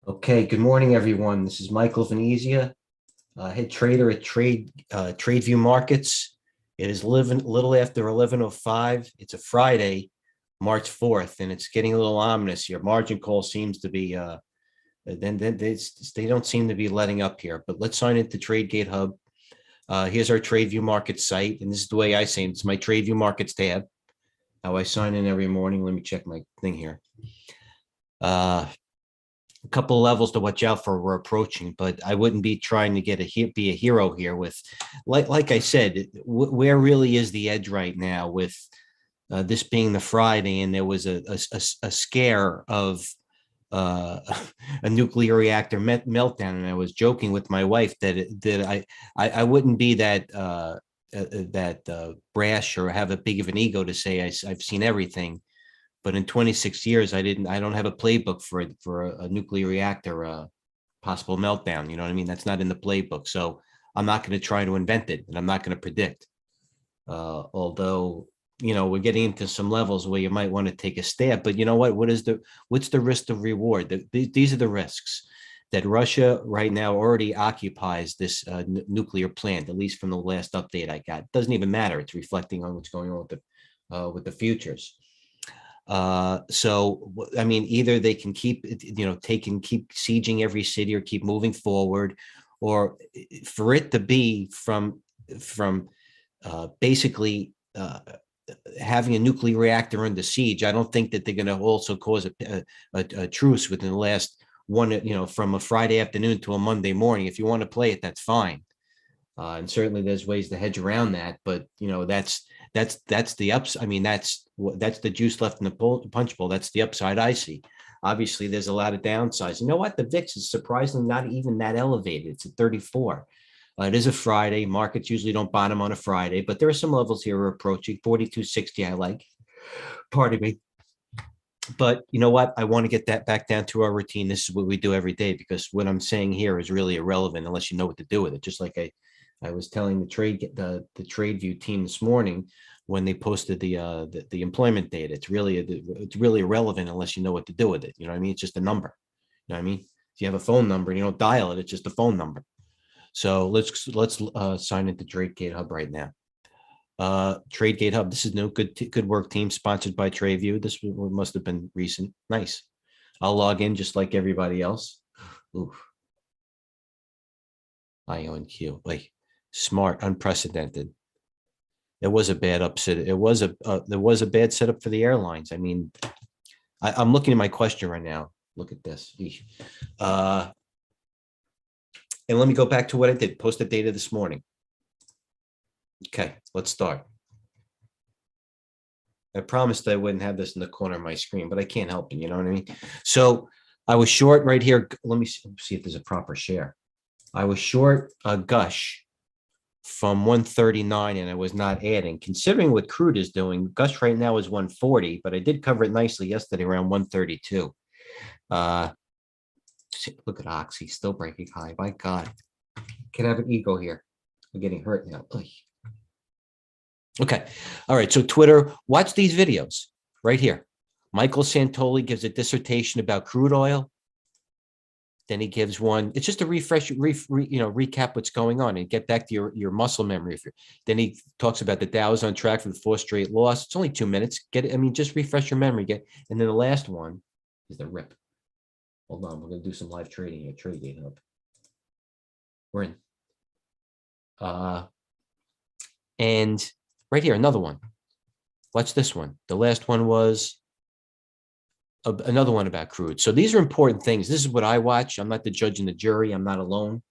Okay, good morning, everyone. This is Michael Venezia, head trader at TradeView Markets. It is a little after 11:05. It's a Friday, March 4th, and it's getting a little ominous here. Margin call seems to be then they don't seem to be letting up here. But let's sign into TradeGATEHub. Here's our TradeView Markets site, and this is the way I say it. It's my TradeView Markets tab. How I sign in every morning. Let me check my thing here. A couple of levels to watch out for we're approaching, but I wouldn't be trying to be a hero here with, like I said, where really is the edge right now with this being the Friday, and there was a scare of a nuclear reactor meltdown, and I was joking with my wife that I wouldn't be that brash or have a big of an ego to say I've seen everything. But in 26 years, I don't have a playbook for a nuclear reactor possible meltdown. You know what I mean? That's not in the playbook. So I'm not going to try to invent it, and I'm not going to predict. Although, we're getting into some levels where you might want to take a stab. But you know what? What's the risk of reward? These are the risks that Russia right now already occupies this nuclear plant, at least from the last update I got. It doesn't even matter. It's reflecting on what's going on with the futures. So I mean, either they can keep keep sieging every city or keep moving forward, or for it to be from basically having a nuclear reactor under siege. I don't think that they're going to also cause a truce within the last from a Friday afternoon to a Monday morning. If you want to play it, that's fine. And certainly there's ways to hedge around that, but that's the ups. I mean, that's the juice left in the punch bowl. That's the upside I see. Obviously, there's a lot of downsides. You know what? The VIX is surprisingly not even that elevated. It's at 34. It is a Friday. Markets usually don't bottom on a Friday, but there are some levels here we're approaching 42.60. I like. Pardon me. But you know what? I want to get that back down to our routine. This is what we do every day, because what I'm saying here is really irrelevant unless you know what to do with it. Just like I was telling the TradeView team this morning when they posted the employment data. It's really irrelevant unless you know what to do with it. You know what I mean? It's just a number. You know what I mean? If you have a phone number and you don't dial it, it's just a phone number. So let's sign into TradeGATEHub right now. TradeGATEHub. This is no good work, team, sponsored by TradeView. This must have been recent. Nice. I'll log in just like everybody else. Oof. IONQ. Like smart, unprecedented. It was a bad upset. There was a bad setup for the airlines. I mean, I'm looking at my question right now. Look at this. And let me go back to what I did. Posted data this morning. Okay, let's start. I promised I wouldn't have this in the corner of my screen, but I can't help it. You know what I mean? So I was short right here. Let me see if there's a proper share. I was short a Gush from 139, and I was not adding. Considering what crude is doing, Gush right now is 140, but I did cover it nicely yesterday around 132. Look at Oxy still breaking high. My God, can I have an ego here? I'm getting hurt now. Ugh. Okay. All right. So Twitter, watch these videos right here. Michael Santoli gives a dissertation about crude oil. Then he gives one. It's just a recap what's going on and get back to your muscle memory. Then he talks about the Dow is on track for the 4th straight loss. It's only 2 minutes. Just refresh your memory. And then the last one is the rip. Hold on. We're going to do some live trading here. TradeGATEHub. We're in. And right here, another one. Watch this one. The last one was another one about crude. So these are important things. This is what I watch. I'm not the judge and the jury. I'm not alone.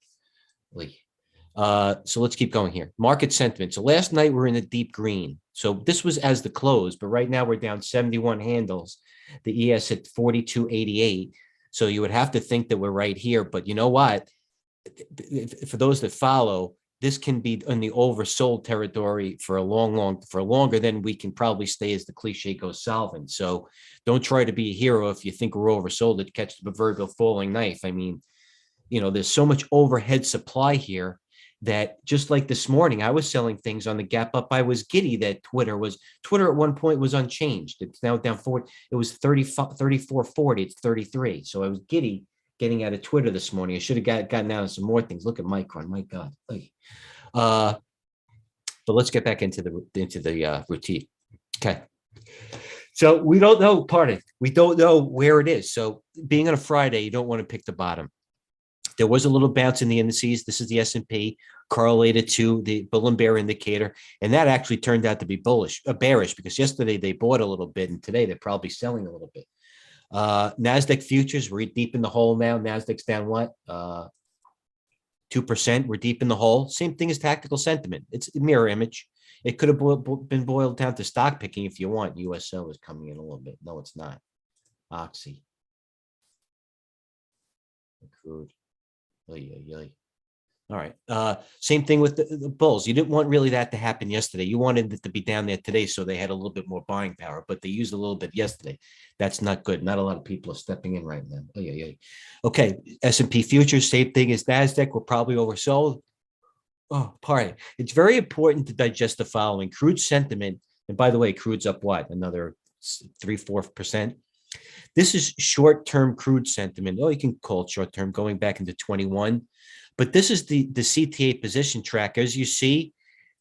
So let's keep going here. Market sentiment. So last night we're in the deep green. So this was as the close, but right now we're down 71 handles. The ES at 42.88. So you would have to think that we're right here. But you know what? For those that follow, this can be in the oversold territory for longer than we can probably stay, as the cliche goes, solvent. So don't try to be a hero if you think we're oversold to catch the proverbial falling knife. I mean, there's so much overhead supply here that just like this morning, I was selling things on the gap up. I was giddy that Twitter at one point was unchanged. It's now down 40. It was 34.40. It's 33. So I was giddy getting out of Twitter this morning. I should have gotten out of some more things. Look at Micron. My God. But let's get back into the routine. Okay. So we don't know, we don't know where it is. So being on a Friday, you don't want to pick the bottom. There was a little bounce in the indices. This is the S&P correlated to the bull and bear indicator. And that actually turned out to be bearish, because yesterday they bought a little bit and today they're probably selling a little bit. NASDAQ futures, we're deep in the hole now. NASDAQ's down what? 2%. We're deep in the hole. Same thing as tactical sentiment. It's a mirror image. It could have been boiled down to stock picking if you want. USO is coming in a little bit. No, it's not. Oxy. Crude. All right. Same thing with the bulls. You didn't want really that to happen yesterday. You wanted it to be down there today so they had a little bit more buying power, but they used a little bit yesterday. That's not good. Not a lot of people are stepping in right now. Okay. S&P futures, same thing as NASDAQ. We're probably oversold. Oh, pardon. It's very important to digest the following. Crude sentiment, and by the way, crude's up what? Another 3-4%. This is short-term crude sentiment. Oh, you can call it short-term, going back into 21. But this is the CTA position tracker. As you see,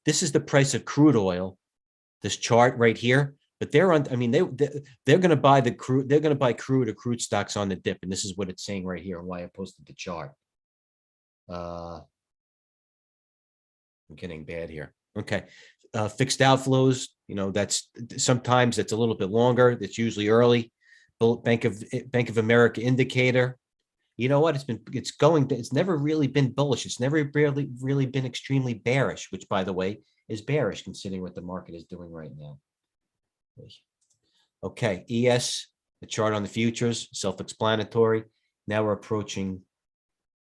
this is the price of crude oil, this chart right here. But they're going to buy the crude. They're going to buy crude or crude stocks on the dip. And this is what it's saying right here and why I posted the chart. I'm getting bad here. Okay. Fixed outflows, that's sometimes it's a little bit longer. It's usually early. Bank of America indicator. You know what? It's never really been bullish. It's never really been extremely bearish, which, by the way, is bearish considering what the market is doing right now. Okay. ES, the chart on the futures, self-explanatory. Now we're approaching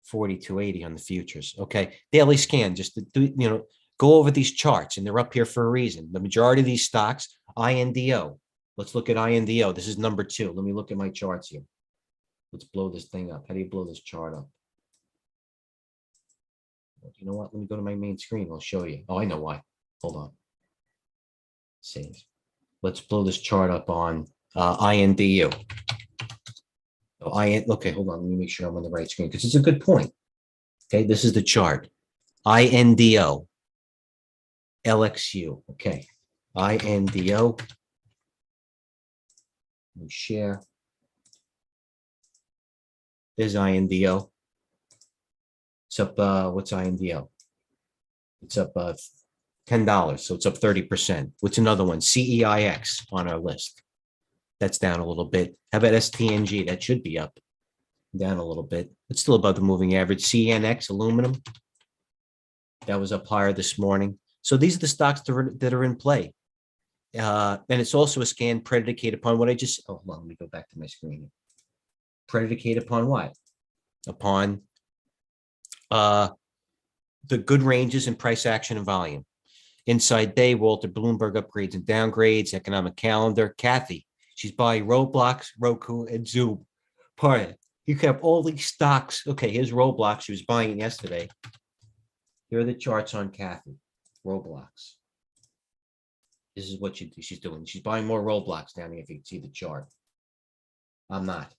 4280 on the futures. Okay. Daily scan, just to do, go over these charts, and they're up here for a reason. The majority of these stocks, INDO. Let's look at INDO. This is number 2. Let me look at my charts here. Let's blow this thing up. How do you blow this chart up? You know what? Let me go to my main screen. I'll show you. Oh, I know why. Hold on. Save. Let's blow this chart up on INDO. Okay, hold on. Let me make sure I'm on the right screen because it's a good point. Okay, this is the chart. INDO. LXU. Okay. INDO. Let me share. There's INDO. It's up, what's INDO? It's up $10, so it's up 30%. What's another one? CEIX on our list. That's down a little bit. How about STNG? That should be up. Down a little bit. It's still above the moving average. CNX, aluminum. That was up higher this morning. So these are the stocks that are in play. And it's also a scan predicated upon what I just, hold on, let me go back to my screen. Predicated upon what? Upon the good ranges in price action and volume. Inside day, Walter Bloomberg upgrades and downgrades, economic calendar. Kathy, she's buying Roblox, Roku, and Zoom. Pardon. You kept all these stocks. Okay, here's Roblox. She was buying it yesterday. Here are the charts on Kathy. Roblox. This is what she's doing. She's buying more Roblox down here, if you can see the chart. I'm not.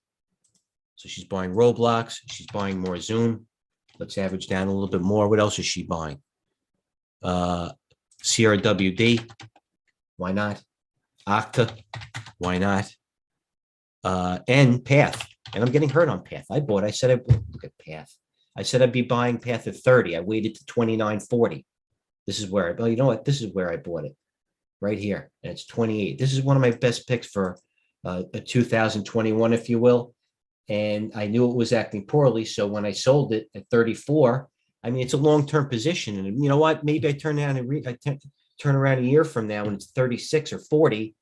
So she's buying Roblox. She's buying more Zoom. Let's average down a little bit more. What else is she buying? CRWD. Why not? Okta. Why not? And Path. And I'm getting hurt on Path. I said look at Path. I said I'd be buying Path at 30. I waited to 29.40. This is where you know what? This is where I bought it. Right here. And it's 28. This is one of my best picks for a 2021, if you will. And I knew it was acting poorly. So when I sold it at 34, I mean, it's a long-term position. And you know what? Maybe I turn around a year from now when it's 36 or 40.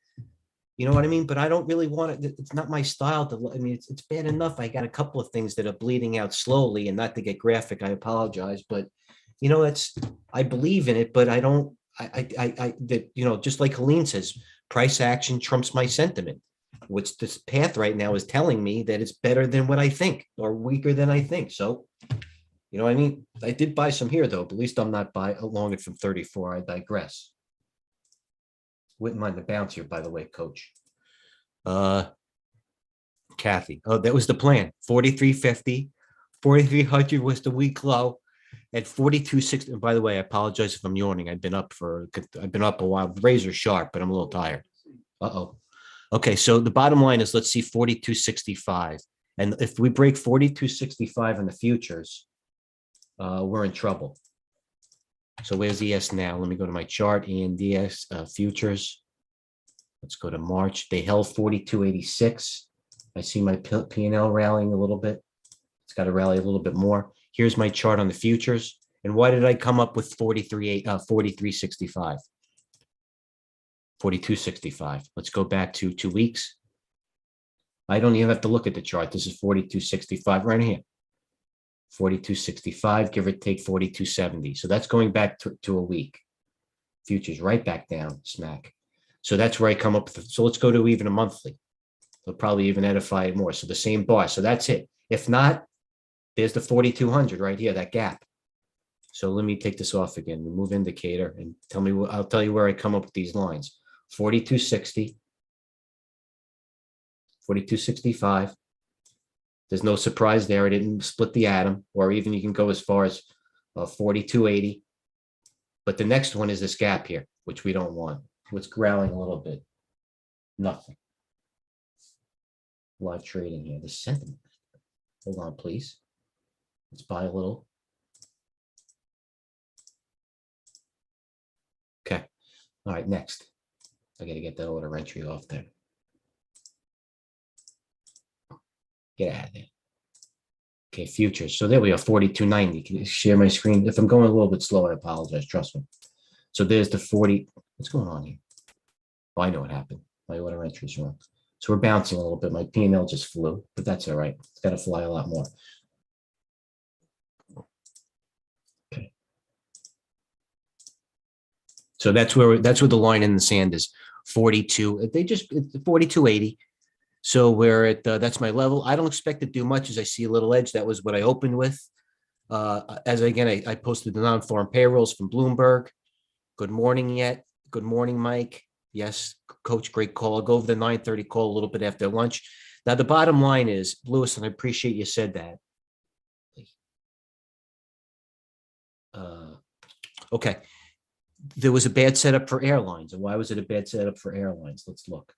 You know what I mean? But I don't really want it. It's not my style to, I mean, it's bad enough. I got a couple of things that are bleeding out slowly, and not to get graphic, I apologize, but I believe in it, but I don't, just like Helene says, price action trumps my sentiment. What's this Path right now is telling me that it's better than what I think or weaker than I think. So, you know what I mean? I did buy some here though, but at least I'm not along it from 34. I digress. Wouldn't mind the bounce here, by the way, coach. Okay, Kathy. Oh, that was the plan. 43.50. 4,300 was the week low. At 42.60. And by the way, I apologize if I'm yawning. I've been up a while. Razor sharp, but I'm a little tired. Uh-oh. Okay, so the bottom line is, let's see 42.65. And if we break 42.65 in the futures, we're in trouble. So where's ES now? Let me go to my chart and DS futures. Let's go to March. They held 42.86. I see my P&L rallying a little bit. It's got to rally a little bit more. Here's my chart on the futures. And why did I come up with 43.65? 42.65. Let's go back to 2 weeks. I don't even have to look at the chart. This is 42.65 right here. 42.65, give or take 42.70. So that's going back to a week. Futures right back down, smack. So that's where I come up with. So let's go to even a monthly. They'll probably even edify it more. So the same bar. So that's it. If not, there's the 4,200 right here, that gap. So let me take this off again. Remove indicator and tell me. I'll tell you where I come up with these lines. 42.60, 42.65. There's no surprise there. I didn't split the atom, or even you can go as far as 42.80. But the next one is this gap here, which we don't want. What's growling a little bit? Nothing. Live trading here. The sentiment. Hold on, please. Let's buy a little. Okay. All right, next. I got to get that order entry off there. Get out of there. Okay, futures. So there we are, 42.90. Can you share my screen? If I'm going a little bit slow, I apologize. Trust me. So there's the 40. What's going on here? Oh, I know what happened. My order entry is wrong. So we're bouncing a little bit. My P&L just flew, but that's all right. It's got to fly a lot more. Okay. So that's where the line in the sand is. 42. It's 42.80. So we're at that's my level. I don't expect to do much as I see a little edge. That was what I opened with. As again, I posted the non-farm payrolls from Bloomberg. Good morning yet. Good morning, Mike. Yes, Coach, great call. I'll go over the 9:30 call a little bit after lunch. Now, the bottom line is, Lewis, and I appreciate you said that. Okay. There was a bad setup for airlines. And why was it a bad setup for airlines? Let's look.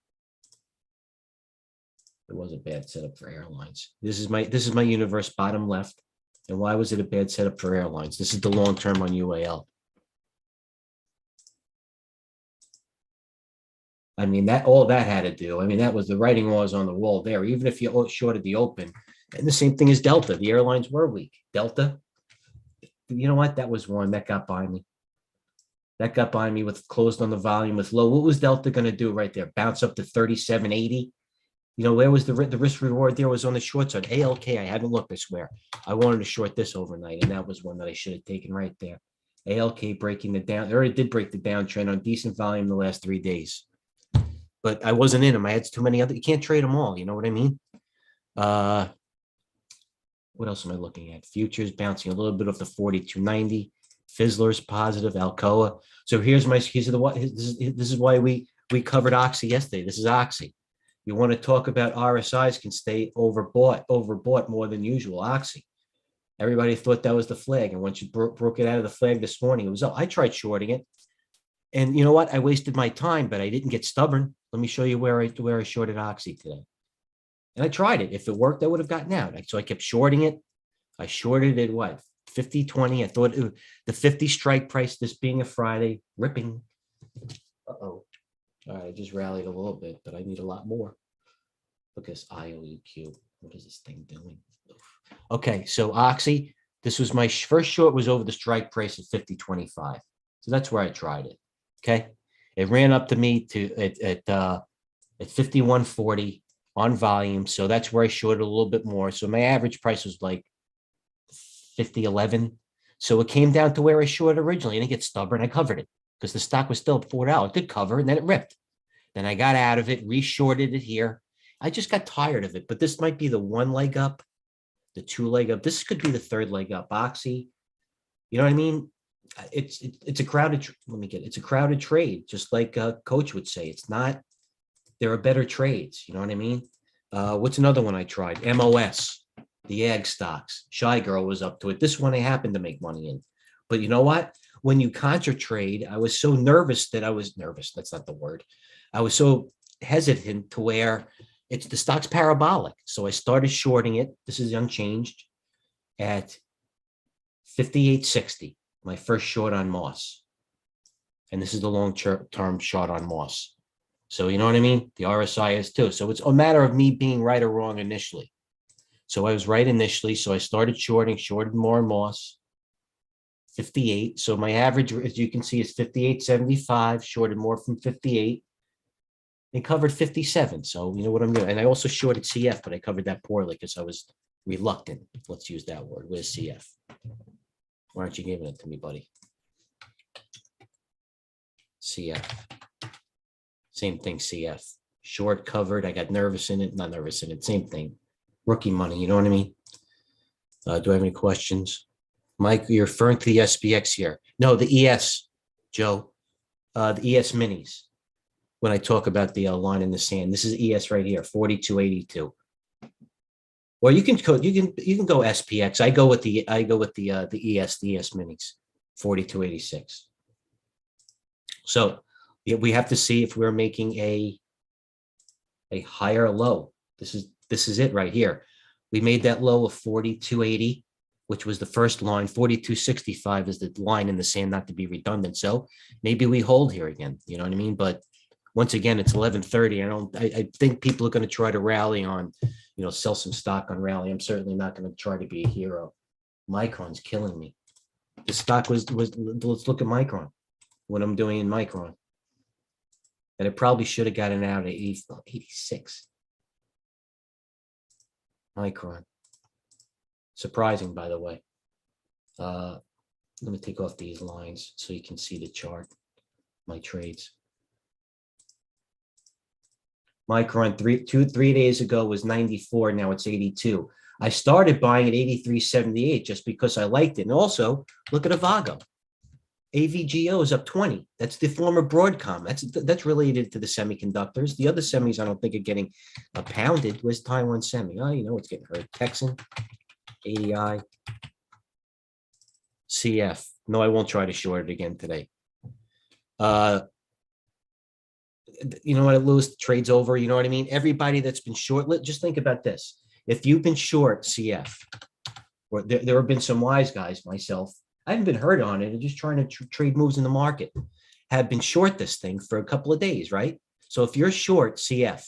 It was a bad setup for airlines. This is my universe, bottom left. And why was it a bad setup for airlines? This is the long term on UAL. I mean, all that had to do. I mean, that was the writing was on the wall there. Even if you shorted the open, and the same thing as Delta. The airlines were weak. Delta, you know what? That was one that got by me. That got by me with closed on the volume with low. What was Delta going to do right there? Bounce up to 37.80. You know, where was the risk reward there? Was on the short side. ALK, I haven't looked, I swear. I wanted to short this overnight, and that was one that I should have taken right there. ALK breaking the down. It already did break the downtrend on decent volume the last 3 days. But I wasn't in them. I had too many other. You can't trade them all. You know what I mean? What else am I looking at? Futures bouncing a little bit off the 42.90. Fizzler's positive. Alcoa. So this is why we covered Oxy yesterday. This is Oxy. You want to talk about RSIs can stay overbought more than usual. Oxy. Everybody thought that was the flag. And once you broke it out of the flag this morning, it was up. I tried shorting it. And you know what? I wasted my time, but I didn't get stubborn. Let me show you where I shorted Oxy today. And I tried it. If it worked, I would have gotten out. So I kept shorting it. I shorted it, what, 50.20. I thought the 50 strike price, this being a Friday, ripping. Uh-oh. All right, I just rallied a little bit, but I need a lot more. Look at this IOEQ. What is this thing doing? Okay, so Oxy, this was my first short was over the strike price of 50.25. So that's where I tried it. Okay, it ran up to me at 51.40 on volume. So that's where I shorted a little bit more. So my average price was like 50.11. So it came down to where I shorted originally, and it gets stubborn. I covered it because the stock was still $4. It did cover, and then it ripped. Then I got out of it, reshorted it here. I just got tired of it, but this might be the one leg up, the 2 leg up. This could be the 3rd leg up. Oxy, you know what I mean? It's a crowded. It's a crowded trade, just like Coach would say. It's not. There are better trades. You know what I mean? What's another one I tried? MOS, the ag stocks. Shy Girl was up to it. This one I happened to make money in. But you know what? When you contra trade, I was so nervous that I was nervous. That's not the word. I was so hesitant to where it's the stock's parabolic. So I started shorting it. This is unchanged at 58.60, my first short on Moss. And this is the long-term short on Moss. So you know what I mean? The RSI is too. So it's a matter of me being right or wrong initially. So I was right initially. So I started shorted more and Moss. 58. So my average, as you can see, is 58.75, shorted more from 58 and covered 57. So you know what I'm doing. And I also shorted CF, but I covered that poorly because I was reluctant. Let's use that word. Where's CF? Why aren't you giving it to me, buddy? CF. Same thing, CF. Short covered. I got nervous in it. Not nervous in it. Same thing. Rookie money. You know what I mean? Do I have any questions? Mike, you're referring to the SPX here. No, the ES, Joe. The ES minis. When I talk about the line in the sand, this is ES right here, 42.82. Or you can go SPX. I go with the ES minis, 42.86. So yeah, we have to see if we're making a higher low. This is it right here. We made that low of 42.80, which was the first line. 42.65 is the line in the sand, not to be redundant. So maybe we hold here again. You know what I mean? But once again, it's 11:30. I think people are going to try to rally on, sell some stock on rally. I'm certainly not going to try to be a hero. Micron's killing me. The stock was let's look at Micron, what I'm doing in Micron. And it probably should have gotten out at 86. Micron. Surprising, by the way. Let me take off these lines so you can see the chart, my trades. Micron 3 days ago was 94. Now it's 82. I started buying at 83.78 just because I liked it. And also, look at Avago. AVGO is up 20. That's the former Broadcom. That's related to the semiconductors. The other semis I don't think are getting pounded. Where's Taiwan Semi? Oh, it's getting hurt. Texan, ADI, CF. No, I won't try to short it again today. You know what, Lewis, trades over. You know what I mean? Everybody that's been short, just think about this. If you've been short CF, or there have been some wise guys, myself, I haven't been hurt on it. I'm just trying to trade moves in the market. Have been short this thing for a couple of days, right? So if you're short CF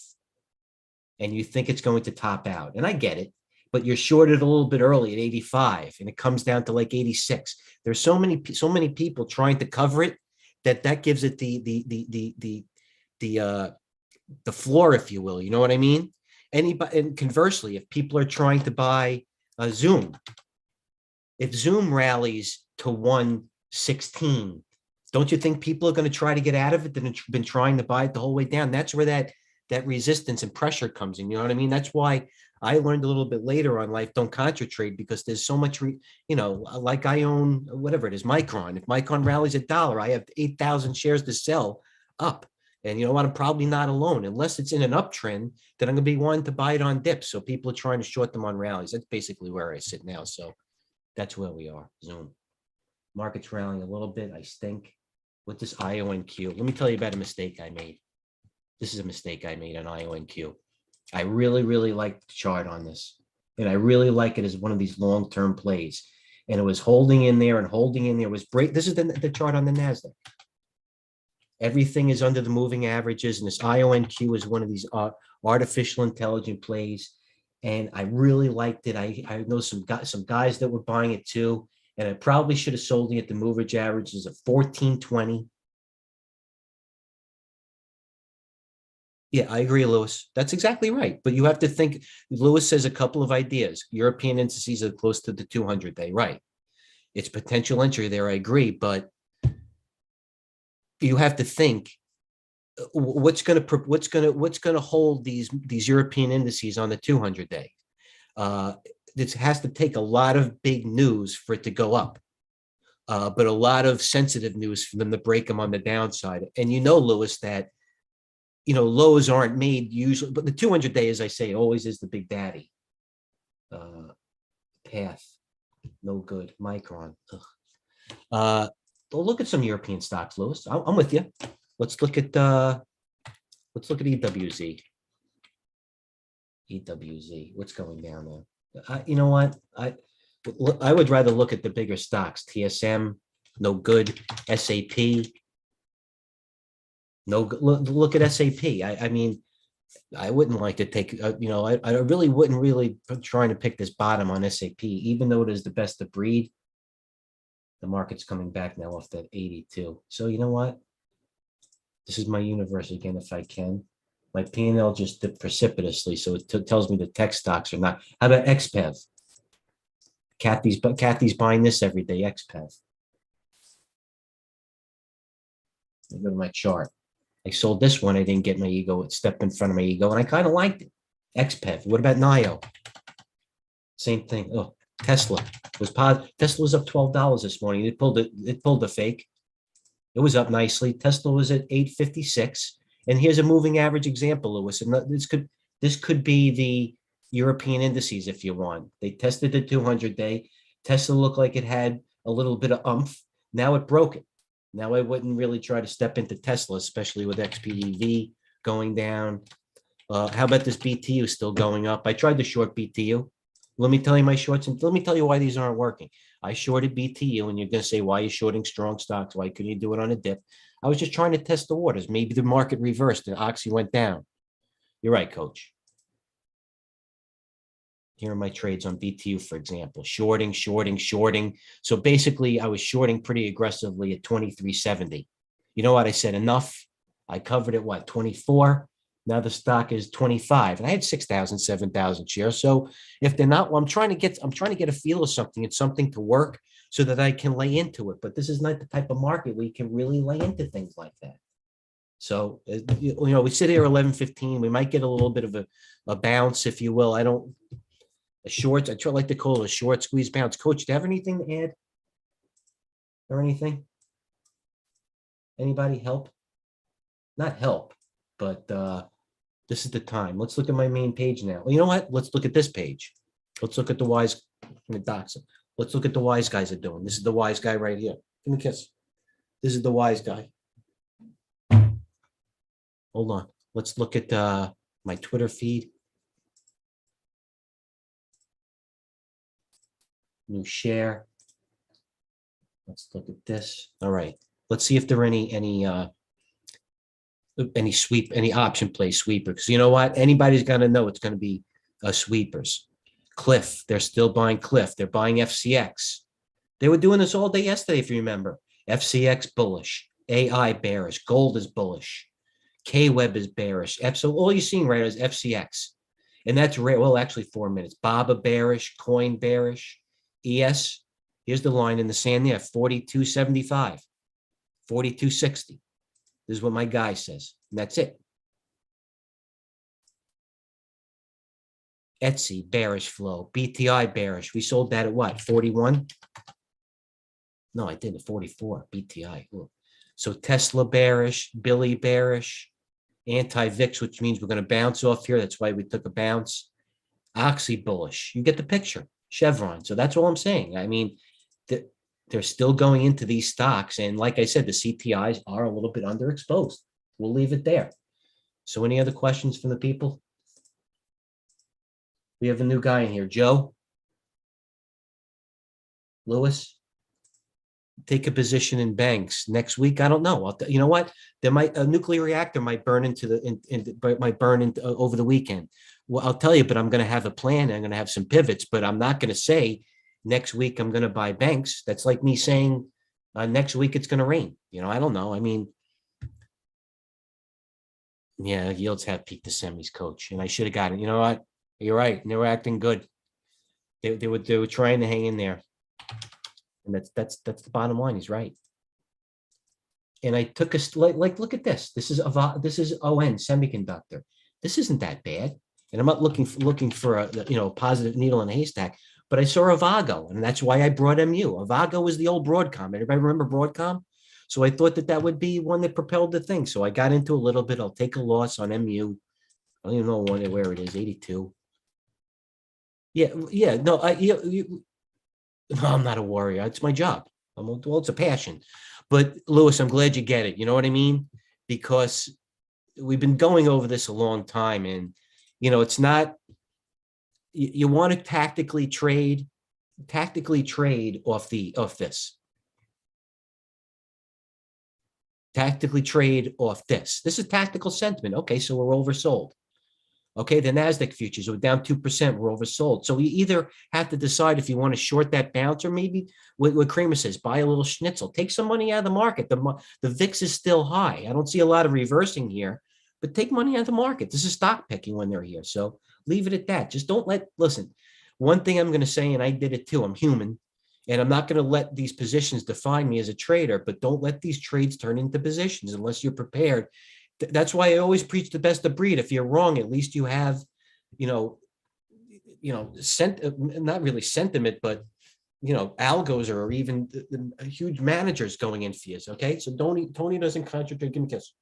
and you think it's going to top out, and I get it, but you're shorted a little bit early at 85 and it comes down to like 86. There's so many people trying to cover it that gives it the floor, if you will. You know what I mean? Anybody, and conversely, if people are trying to buy a Zoom, if Zoom rallies to 116, don't you think people are going to try to get out of it that have been trying to buy it the whole way down? That's where that resistance and pressure comes in. You know what I mean? That's why I learned a little bit later on life, don't contra trade, because there's so much, like I own whatever it is, Micron. If Micron rallies $1, I have 8,000 shares to sell up. And you know what? I'm probably not alone, unless it's in an uptrend, that I'm going to be wanting to buy it on dips. So people are trying to short them on rallies. That's basically where I sit now. So that's where we are. Zoom. Market's rallying a little bit. I stink with this IONQ. Let me tell you about a mistake I made. This is a mistake I made on IONQ. I really, really like the chart on this. And I really like it as one of these long-term plays. And it was holding in there and holding in there. It was break. This is the chart on the NASDAQ. Everything is under the moving averages, and this IONQ is one of these artificial intelligence plays, and I really liked it. I know some guys that were buying it too, and I probably should have sold it at the moving averages of 1420. Yeah, I agree, Lewis. That's exactly right. But you have to think, Lewis says a couple of ideas. European indices are close to the 200-day, right? It's potential entry there, I agree, but you have to think what's going to hold these European indices on the 200-day. This has to take a lot of big news for it to go up, but a lot of sensitive news for them to break them on the downside. And Lewis, that lows aren't made usually, but the 200-day, as I say, always is the big daddy. Path, no good. Micron. We'll look at some European stocks, Lewis. I'm with you. Let's look at EWZ. EWZ. What's going down there? You know what? I would rather look at the bigger stocks. TSM, no good. SAP, no good. Look at SAP. I mean, I wouldn't like to take, I really wouldn't really trying to pick this bottom on SAP, even though it is the best of breed. The market's coming back now off that 82. So you know what? This is my universe again, if I can. My P&L just dipped precipitously, so it tells me the tech stocks are not. How about XPEV? Kathy's buying this every day, XPEV. I go to my chart. I sold this one. I didn't get my ego. It stepped in front of my ego, and I kind of liked it. XPEV. What about NIO? Same thing. Oh, Tesla was positive. Tesla was up $12 this morning. It pulled a fake. It was up nicely. Tesla was at 856. And here's a moving average example, Lewis. And this could be the European indices if you want. They tested the 200-day. Tesla looked like it had a little bit of oomph. Now it broke it. Now I wouldn't really try to step into Tesla, especially with XPEV going down. How about this BTU still going up? I tried to short BTU. Let me tell you my shorts, and let me tell you why these aren't working. I shorted BTU, and you're going to say, why are you shorting strong stocks? Why couldn't you do it on a dip? I was just trying to test the waters. Maybe the market reversed and Oxy went down. You're right, coach. Here are my trades on BTU, for example. Shorting. So basically, I was shorting pretty aggressively at 23.70. You know what? I said enough. I covered it, 24? Now the stock is 25, and I had 6,000, 7,000 shares. So if they're not, I'm trying to get a feel of something. It's something to work so that I can lay into it. But this is not the type of market where you can really lay into things like that. So, we sit here 11:15. We might get a little bit of a bounce, if you will. I like to call it a short squeeze bounce. Coach, do you have anything to add or anything? Anybody help? Not help, but this is the time. Let's look at my main page now. Well, you know what? Let's look at this page. Let's look at the wise docs. Let's look at the wise guys are doing. This is the wise guy right here. Give me a kiss. This is the wise guy. Hold on. Let's look at my Twitter feed. New share. Let's look at this. All right. Let's see if there are any option play sweeper. Because you know what? Anybody's got to know it's going to be sweepers. Cliff. They're still buying Cliff. They're buying FCX. They were doing this all day yesterday, if you remember. FCX bullish. AI bearish. Gold is bullish. K-Web is bearish. So all you're seeing right now is FCX. And that's rare. Well, actually 4 minutes. BABA bearish. Coin bearish. ES. Here's the line in the sand there. 42.75. 42.60. This is what my guy says. And that's it. Etsy, bearish flow. BTI, bearish. We sold that at what? 41? No, I did at 44. BTI. Ooh. So Tesla, bearish. Billy, bearish. Anti-VIX, which means we're going to bounce off here. That's why we took a bounce. Oxy, bullish. You get the picture. Chevron. So that's all I'm saying. I mean, they're still going into these stocks. And like I said, the CTIs are a little bit underexposed. We'll leave it there. So any other questions from the people? We have a new guy in here. Joe? Lewis? Take a position in banks next week. I don't know. You know what? A nuclear reactor might burn over the weekend. Well, I'll tell you, but I'm going to have a plan. I'm going to have some pivots, but I'm not going to say next week I'm going to buy banks. That's like me saying next week it's going to rain. I don't know. I mean, yeah, yields have peaked the semis, coach, and I should have got it. You know what? You're right. They were acting good. They were trying to hang in there, and that's the bottom line. He's right. And I took look at this. This is ON Semiconductor. This isn't that bad. And I'm not looking for a positive needle in a haystack. But I saw Avago, and that's why I brought MU. Avago was the old Broadcom. Everybody remember Broadcom? So I thought that that would be one that propelled the thing. So I got into a little bit. I'll take a loss on MU. I don't even know where it is, 82. Yeah, yeah. No, no, I'm not a warrior. It's my job. Well, it's a passion. But Lewis, I'm glad you get it. You know what I mean? Because we've been going over this a long time, and it's not. You want to tactically trade off this. Tactically trade off this. This is tactical sentiment. Okay, so we're oversold. Okay, the NASDAQ futures are down 2%. We're oversold. So you either have to decide if you want to short that bounce, or maybe what Kramer says, buy a little schnitzel. Take some money out of the market. The VIX is still high. I don't see a lot of reversing here, but take money out of the market. This is stock picking when they're here. So leave it at that. Just don't listen, one thing I'm going to say, and I did it too, I'm human, and I'm not going to let these positions define me as a trader, but don't let these trades turn into positions unless you're prepared. That's why I always preach the best of breed. If you're wrong, at least you have, not really sentiment, but algos or even huge managers going in for you. Okay, so Tony doesn't contradict. Give me a kiss.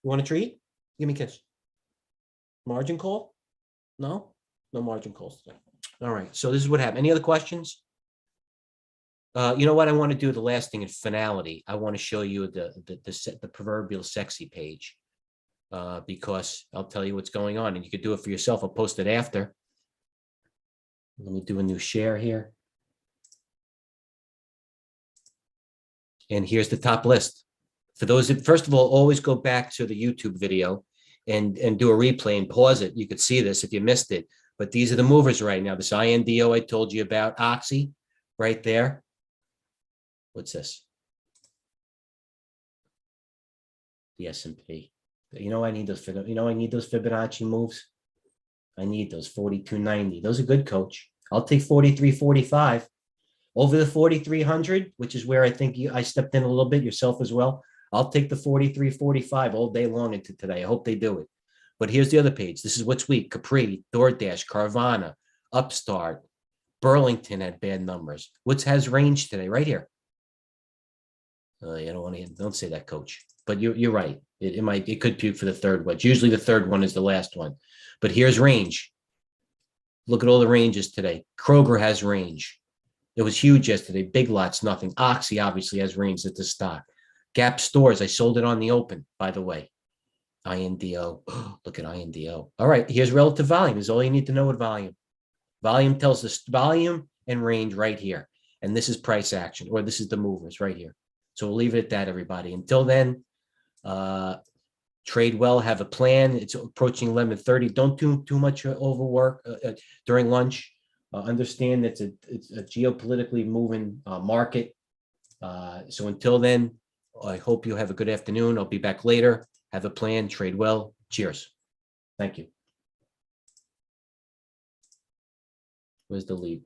You want a treat? Give me a kiss. Margin call? No margin calls today. All right. So this is what happened. Any other questions? You know what I want to do? The last thing in finality, I want to show you the proverbial sexy page, because I'll tell you what's going on, and you could do it for yourself. I'll post it after. Let me do a new share here. And here's the top list. For those that, first of all, always go back to the YouTube video and do a replay and pause it. You could see this if you missed it. But these are the movers right now. This INDO I told you about, Oxy, right there. What's this? The S&P. I need those. I need those Fibonacci moves. I need those 42.90. Those are good, coach. I'll take 43.45 over the 4,300, which is where I think I stepped in a little bit, yourself as well. I'll take the 43.45 all day long into today. I hope they do it. But here's the other page. This is what's weak. Capri, DoorDash, Carvana, Upstart, Burlington had bad numbers. What's has range today? Right here. Don't say that, coach. But you're right. It could puke for the third wedge. Usually the third one is the last one. But here's range. Look at all the ranges today. Kroger has range. It was huge yesterday. Big Lots, nothing. Oxy obviously has range at the stock. Gap Stores, I sold it on the open, by the way. INDO. Look at INDO. All right, here's relative volume. Is all you need to know with volume. Volume tells us volume and range right here. And this is price action, or this is the movers right here. So we'll leave it at that, everybody. Until then, trade well, have a plan. It's approaching 11:30. Don't do too much overwork during lunch. Understand that it's a geopolitically moving market. So until then, I hope you have a good afternoon. I'll be back later. Have a plan, trade well. Cheers. Thank you. Where's the lead?